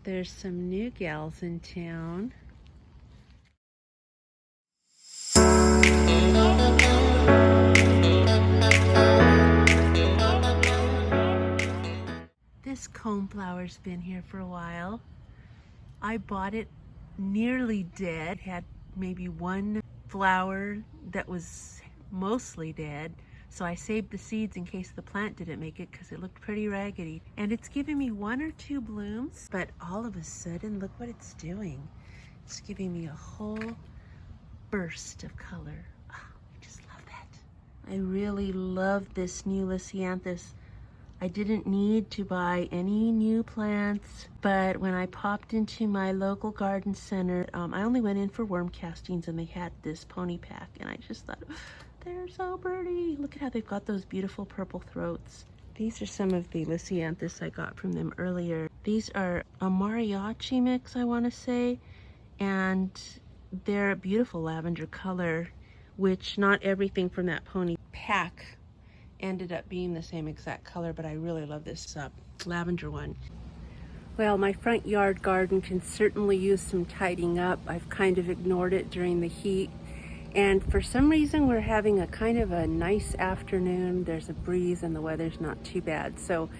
There's some new gals in town. This coneflower's been here for a while. I bought it nearly dead. It had maybe one flower that was mostly dead. So I saved the seeds in case the plant didn't make it because it looked pretty raggedy. And it's giving me 1 or 2 blooms, but all of a sudden, look what it's doing. It's giving me a whole burst of color. Oh, I just love that. I really love this new Lisianthus. I didn't need to buy any new plants, but when I popped into my local garden center, I only went in for worm castings and they had this pony pack, and I just thought, they're so pretty. Look at how they've got those beautiful purple throats. These are some of the Lisianthus I got from them earlier. These are a mariachi mix, I want to say, and they're a beautiful lavender color, which not everything from that pony pack ended up being the same exact color, but I really love this lavender one. Well, my front yard garden can certainly use some tidying up. I've kind of ignored it during the heat, and for some reason we're having a kind of a nice afternoon. There's a breeze and the weather's not too bad, so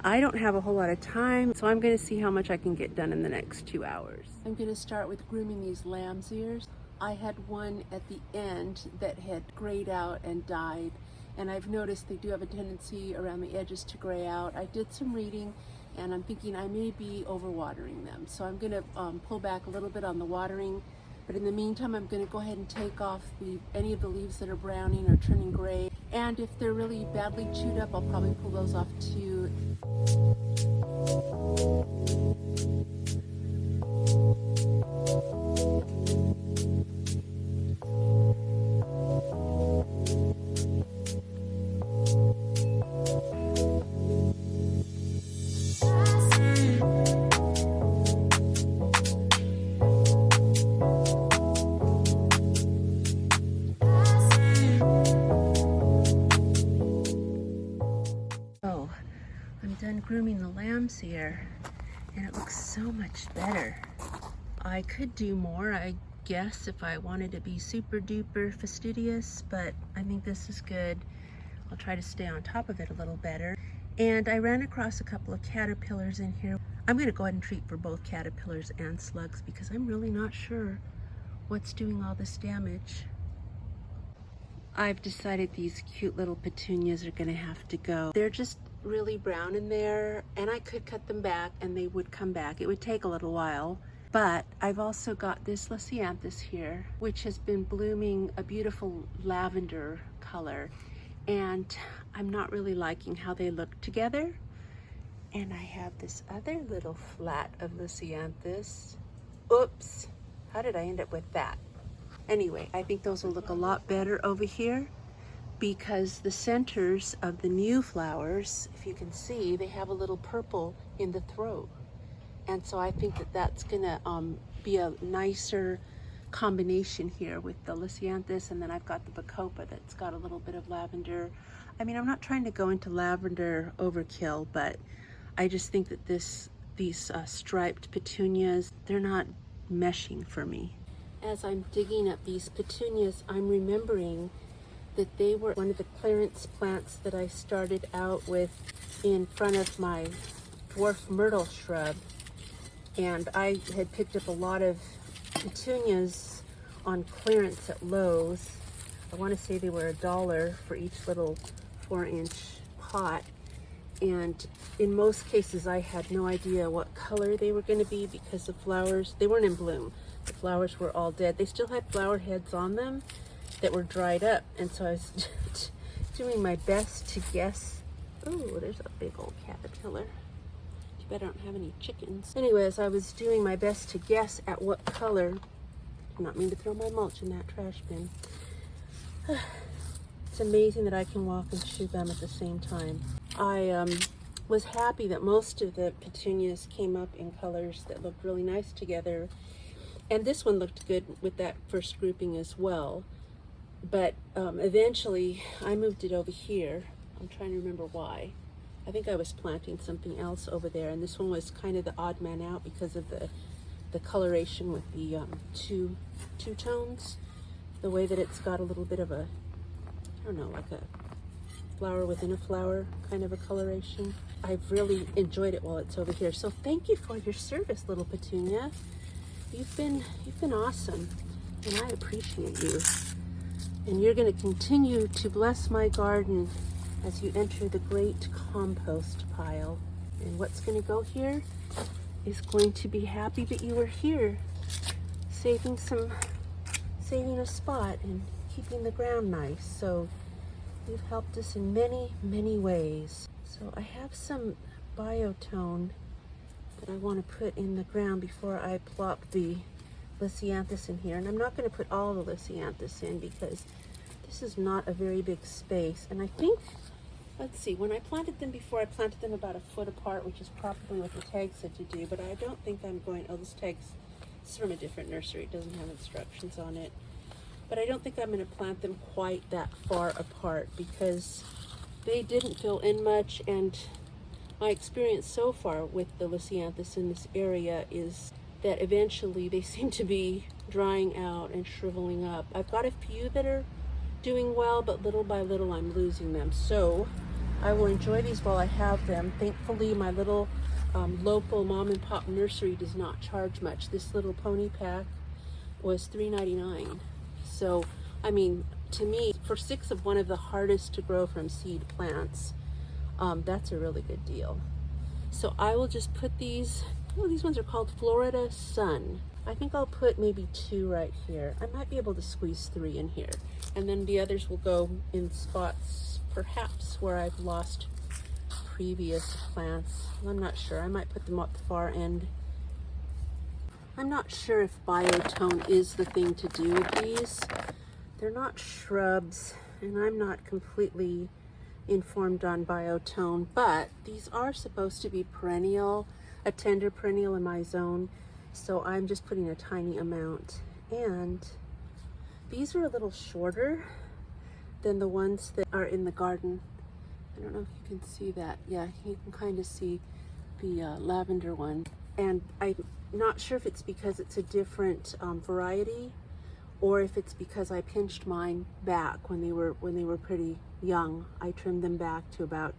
I don't have a whole lot of time, so I'm going to see how much I can get done in the next 2 hours. I'm going to start with grooming these lamb's ears. I had one at the end that had grayed out and died, and I've noticed they do have a tendency around the edges to gray out. I did some reading, and I'm thinking I may be overwatering them. So I'm gonna pull back a little bit on the watering, but in the meantime, I'm gonna go ahead and take off any of the leaves that are browning or turning gray. And if they're really badly chewed up, I'll probably pull those off too. Done grooming the lambs here, and it looks so much better. I could do more, I guess, if I wanted to be super duper fastidious, but I think this is good. I'll try to stay on top of it a little better. And I ran across a couple of caterpillars in here. I'm going to go ahead and treat for both caterpillars and slugs because I'm really not sure what's doing all this damage. I've decided these cute little petunias are going to have to go. They're just really brown in there, and I could cut them back and they would come back. It would take a little while, but I've also got this Lisianthus here, which has been blooming a beautiful lavender color, and I'm not really liking how they look together. And I have this other little flat of Lisianthus. Oops, how did I end up with that? Anyway, I think those will look a lot better over here, because the centers of the new flowers, if you can see, they have a little purple in the throat. And so I think that that's gonna be a nicer combination here with the Lisianthus, and then I've got the Bacopa that's got a little bit of lavender. I mean, I'm not trying to go into lavender overkill, but I just think that these striped petunias, they're not meshing for me. As I'm digging up these petunias, I'm remembering that they were one of the clearance plants that I started out with in front of my dwarf myrtle shrub. And I had picked up a lot of petunias on clearance at Lowe's. I want to say they were $1 for each little 4-inch pot. And in most cases, I had no idea what color they were going to be because the flowers, they weren't in bloom. The flowers were all dead. They still had flower heads on them that were dried up, and so I was doing my best to guess. Oh, there's a big old caterpillar. Too bad I don't have any chickens. Anyways, I was doing my best to guess at what color. I not mean to throw my mulch in that trash bin. It's amazing that I can walk and chew gum at the same time. I was happy that most of the petunias came up in colors that looked really nice together, and this one looked good with that first grouping as well. But eventually I moved it over here. I'm trying to remember why. I think I was planting something else over there, and this one was kind of the odd man out because of the coloration with the two tones. The way that it's got a little bit of a, I don't know, like a flower within a flower kind of a coloration. I've really enjoyed it while it's over here. So thank you for your service, little Petunia. You've been awesome, and I appreciate you. And you're going to continue to bless my garden as you enter the great compost pile. And what's going to go here is going to be happy that you were here, saving a spot and keeping the ground nice. So you've helped us in many, many ways. So I have some biotone that I want to put in the ground before I plop the Lisianthus in here. And I'm not going to put all the Lisianthus in because this is not a very big space. And I think, let's see, when I planted them before, I planted them about a foot apart, which is probably what the tag said to do. But I don't think I'm going, oh, this tag's from a different nursery. It doesn't have instructions on it. But I don't think I'm going to plant them quite that far apart because they didn't fill in much, and my experience so far with the Lisianthus in this area is that eventually they seem to be drying out and shriveling up. I've got a few that are doing well, but little by little I'm losing them. So I will enjoy these while I have them. Thankfully, my little local mom and pop nursery does not charge much. This little pony pack was $3.99. So, I mean, to me, for 6 of one of the hardest to grow from seed plants, that's a really good deal. So I will just put these, oh, these ones are called Florida Sun. I think I'll put maybe 2 right here. I might be able to squeeze 3 in here. And then the others will go in spots, perhaps, where I've lost previous plants. I'm not sure. I might put them at the far end. I'm not sure if biotone is the thing to do with these. They're not shrubs, and I'm not completely informed on biotone, but these are supposed to be perennial, a tender perennial in my zone, so I'm just putting a tiny amount. And these are a little shorter than the ones that are in the garden. I don't know if you can see that. Yeah, you can kind of see the lavender one. And I'm not sure if it's because it's a different variety, or if it's because I pinched mine back when they were pretty young. I trimmed them back to about,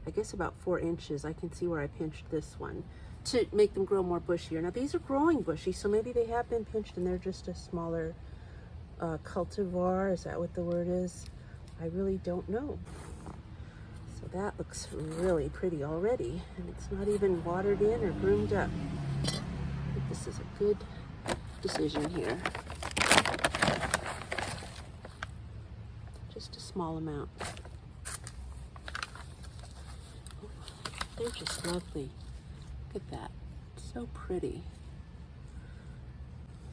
I guess about 4 inches. I can see where I pinched this one to make them grow more bushier. Now these are growing bushy, so maybe they have been pinched and they're just a smaller cultivar. Is that what the word is? I really don't know. So that looks really pretty already, and it's not even watered in or groomed up. I think this is a good decision here. Just a small amount. They're just lovely. Look at that. So pretty.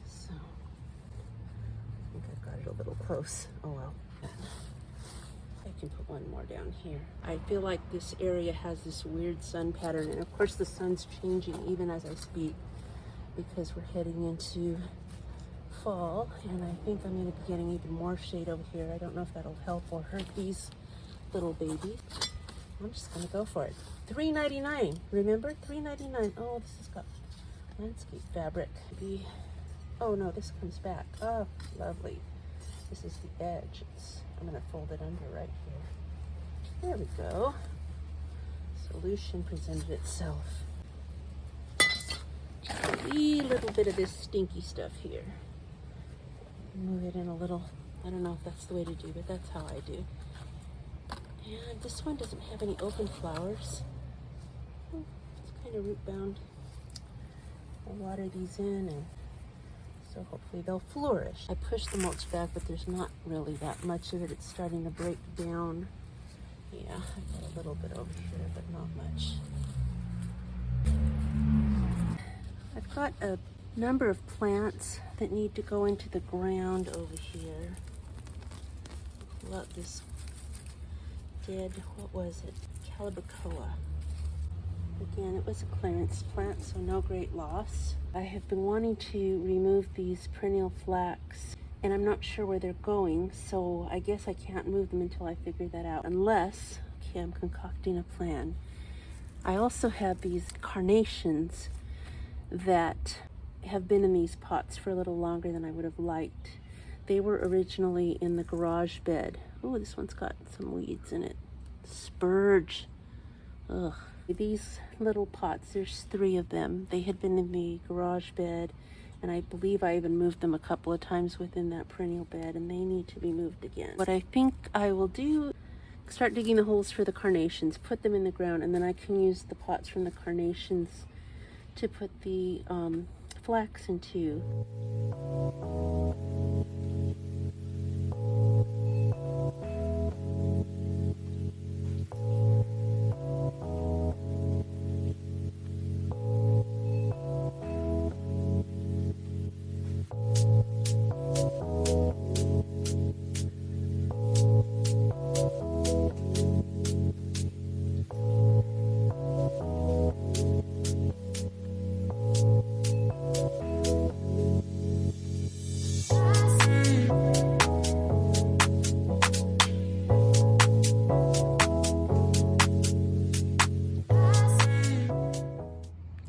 So, I think I've got it a little close. Oh well. I can put one more down here. I feel like this area has this weird sun pattern, and of course the sun's changing even as I speak because we're heading into fall, and I think I'm going to be getting even more shade over here. I don't know if that'll help or hurt these little babies. I'm just going to go for it. $3.99. Remember? $3.99. Oh, this has got landscape fabric. Oh no, this comes back. Oh, lovely. This is the edge. I'm going to fold it under right here. There we go. Solution presented itself. Just a wee little bit of this stinky stuff here. Move it in a little. I don't know if that's the way to do, but that's how I do. And this one doesn't have any open flowers. It's kind of root bound. I'll water these in, and so hopefully they'll flourish. I pushed the mulch back, but there's not really that much of it. It's starting to break down. Yeah, I've got a little bit over here, but not much. I've got a number of plants that need to go into the ground over here. Pull out this dead, what was it? Calibrachoa. Again, it was a clearance plant, so no great loss. I have been wanting to remove these perennial flax, and I'm not sure where they're going, so I guess I can't move them until I figure that out, unless, okay, I'm concocting a plan. I also have these carnations that have been in these pots for a little longer than I would have liked. They were originally in the garage bed. Oh, this one's got some weeds in it. Spurge. Ugh. These little pots, there's 3 of them. They had been in the garage bed, and I believe I even moved them a couple of times within that perennial bed, and they need to be moved again. What I think I will do, start digging the holes for the carnations, put them in the ground, and then I can use the pots from the carnations to put the flax into.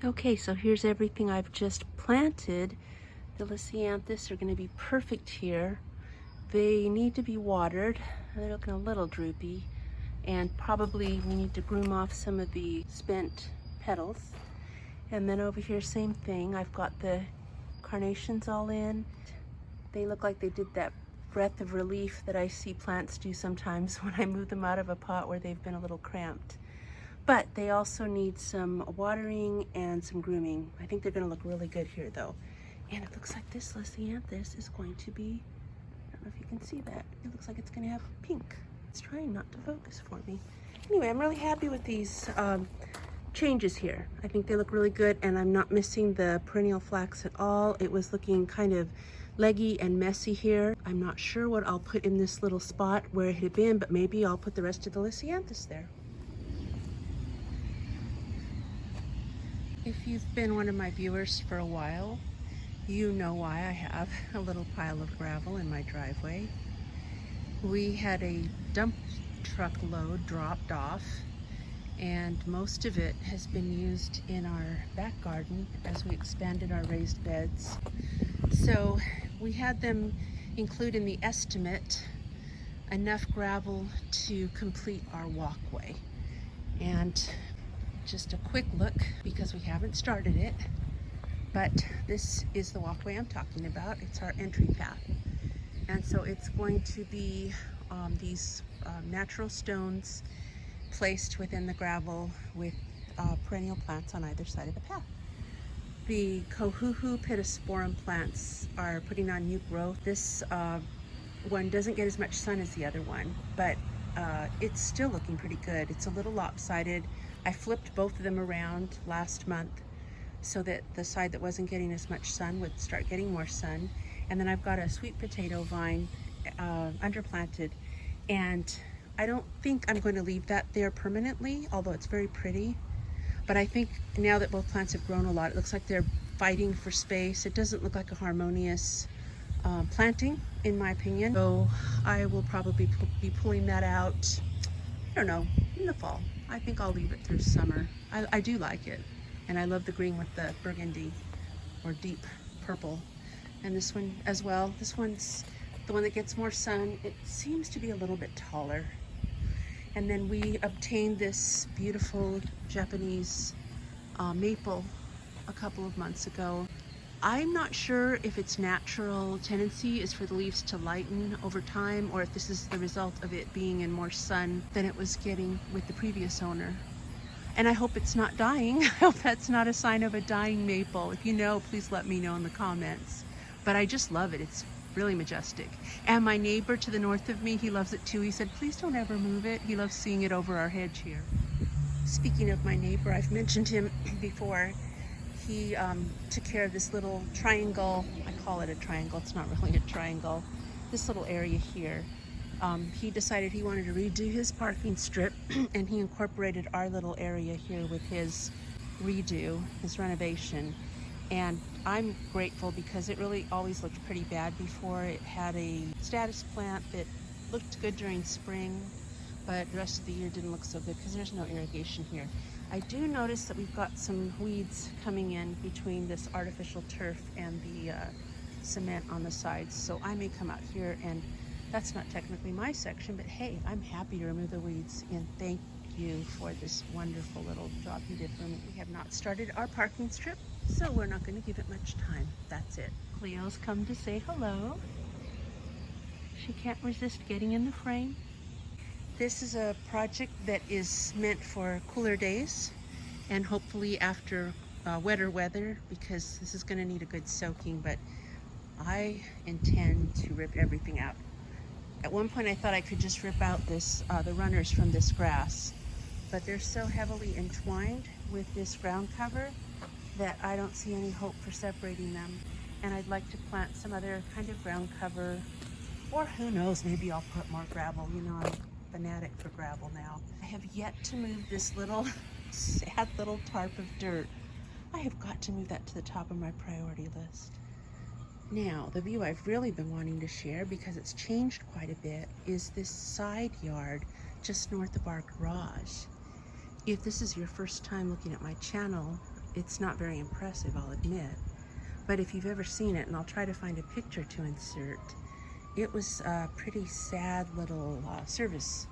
Okay, so here's everything I've just planted. The Lisianthus are going to be perfect here. They need to be watered. They're looking a little droopy, and probably we need to groom off some of the spent petals. And then over here, same thing. I've got the carnations all in. They look like they did that breath of relief that I see plants do sometimes when I move them out of a pot where they've been a little cramped. But they also need some watering and some grooming. I think they're going to look really good here though. And it looks like this Lisianthus is going to be, I don't know if you can see that, it looks like it's going to have pink. It's trying not to focus for me. Anyway, I'm really happy with these changes here. I think they look really good, and I'm not missing the perennial flax at all. It was looking kind of leggy and messy here. I'm not sure what I'll put in this little spot where it had been, but maybe I'll put the rest of the Lisianthus there. If you've been one of my viewers for a while, you know why I have a little pile of gravel in my driveway. We had a dump truck load dropped off, and most of it has been used in our back garden as we expanded our raised beds. So we had them include in the estimate enough gravel to complete our walkway. And just a quick look, because we haven't started it, but this is the walkway I'm talking about. It's our entry path. And so it's going to be these natural stones placed within the gravel with perennial plants on either side of the path. The Cohuhu pittosporum plants are putting on new growth. This one doesn't get as much sun as the other one, but it's still looking pretty good. It's a little lopsided. I flipped both of them around last month so that the side that wasn't getting as much sun would start getting more sun. And then I've got a sweet potato vine underplanted, and I don't think I'm going to leave that there permanently, although it's very pretty. But I think now that both plants have grown a lot, it looks like they're fighting for space. It doesn't look like a harmonious planting, in my opinion. So I will probably be pulling that out, I don't know, in the fall. I think I'll leave it through summer. I do like it. And I love the green with the burgundy or deep purple. And this one as well. This one's the one that gets more sun. It seems to be a little bit taller. And then we obtained this beautiful Japanese maple a couple of months ago. I'm not sure if its natural tendency is for the leaves to lighten over time, or if this is the result of it being in more sun than it was getting with the previous owner. And I hope it's not dying. I hope that's not a sign of a dying maple. If you know, please let me know in the comments. But I just love it. It's really majestic. And my neighbor to the north of me, he loves it too. He said, please don't ever move it. He loves seeing it over our hedge here. Speaking of my neighbor, I've mentioned him before. He took care of this little triangle. I call it a triangle. It's not really a triangle. This little area here. He decided he wanted to redo his parking strip, and he incorporated our little area here with his redo, his renovation. And I'm grateful because it really always looked pretty bad before. It had a status plant that looked good during spring, but the rest of the year didn't look so good because there's no irrigation here. I do notice that we've got some weeds coming in between this artificial turf and the cement on the sides. So I may come out here, and that's not technically my section, but hey, I'm happy to remove the weeds, and thank you for this wonderful little job you did for me. We have not started our parking strip, so we're not going to give it much time. That's it. Cleo's come to say hello. She can't resist getting in the frame. This is a project that is meant for cooler days and hopefully after wetter weather, because this is going to need a good soaking, but I intend to rip everything out. At one point I thought I could just rip out this the runners from this grass, but they're so heavily entwined with this ground cover that I don't see any hope for separating them. And I'd like to plant some other kind of ground cover, or who knows, maybe I'll put more gravel. You know, I'm a fanatic for gravel now. I have yet to move this little sad little tarp of dirt. I have got to move that to the top of my priority list. Now, the view I've really been wanting to share, because it's changed quite a bit, is this side yard just north of our garage. If this is your first time looking at my channel, it's not very impressive, I'll admit. But if you've ever seen it, and I'll try to find a picture to insert, it was a pretty sad little service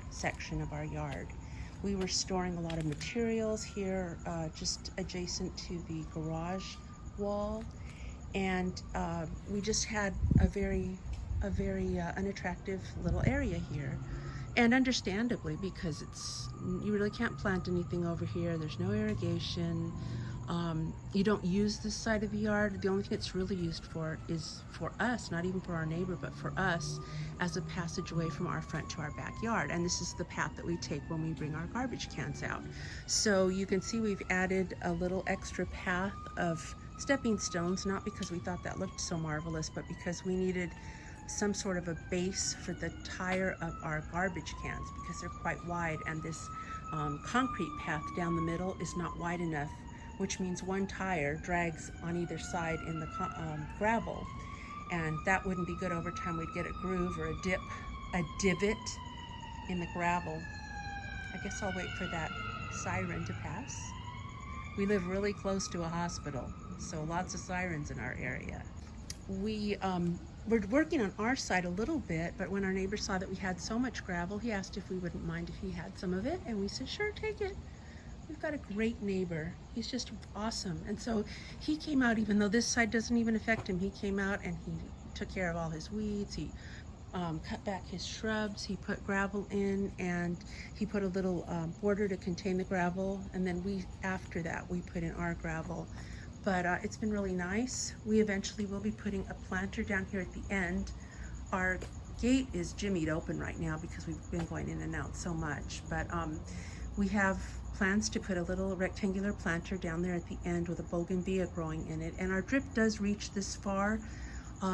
section of our yard. We were storing a lot of materials here just adjacent to the garage wall, and we just had a very unattractive little area here. And understandably, because you really can't plant anything over here. There's no irrigation. You don't use this side of the yard. The only thing it's really used for is for us, not even for our neighbor, but for us as a passageway from our front to our backyard. And this is the path that we take when we bring our garbage cans out. So you can see we've added a little extra path of stepping stones, not because we thought that looked so marvelous, but because we needed some sort of a base for the tire of our garbage cans, because they're quite wide, and this concrete path down the middle is not wide enough, which means one tire drags on either side in the gravel, and that wouldn't be good. Over time we'd get a groove or a divot in the gravel. I guess I'll wait for that siren to pass. We live really close to a hospital, so lots of sirens in our area. We're working on our side a little bit, but when our neighbor saw that we had so much gravel, he asked if we wouldn't mind if he had some of it, and we said, sure, take it. We've got a great neighbor. He's just awesome. And so he came out, even though this side doesn't even affect him, he came out and he took care of all his weeds. He cut back his shrubs. He put gravel in, and he put a little border to contain the gravel. And then after that, we put in our gravel. But it's been really nice. We eventually will be putting a planter down here at the end. Our gate is jimmied open right now because we've been going in and out so much. But we have plans to put a little rectangular planter down there at the end with a bougainvillea growing in it. And our drip does reach this far.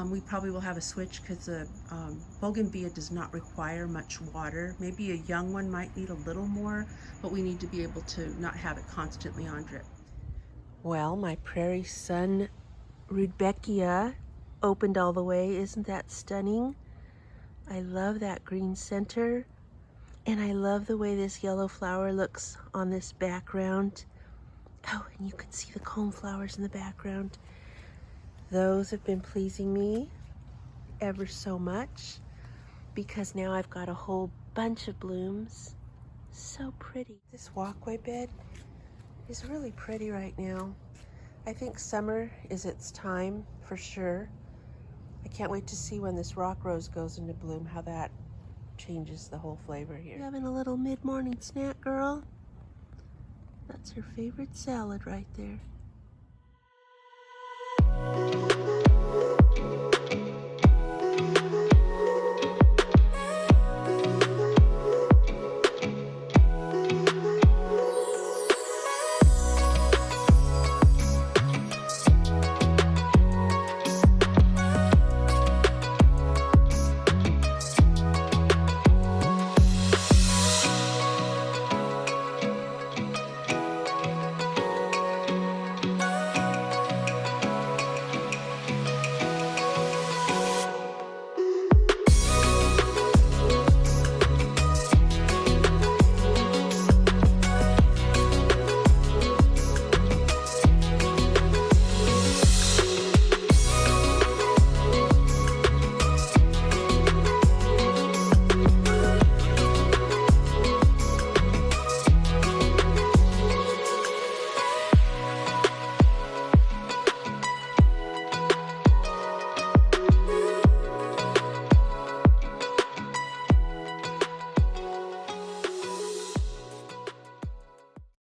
We probably will have a switch because the bougainvillea does not require much water. Maybe a young one might need a little more, but we need to be able to not have it constantly on drip. Well, my prairie sun rudbeckia opened all the way. Isn't that stunning? I love that green center, and I love the way this yellow flower looks on this background. Oh, and you can see the cone flowers in the background. Those have been pleasing me ever so much, because now I've got a whole bunch of blooms. So pretty. This walkway bed is really pretty right now. I think summer is its time for sure. I can't wait to see when this rock rose goes into bloom, how that changes the whole flavor here. You having a little mid-morning snack, girl? That's her favorite salad right there.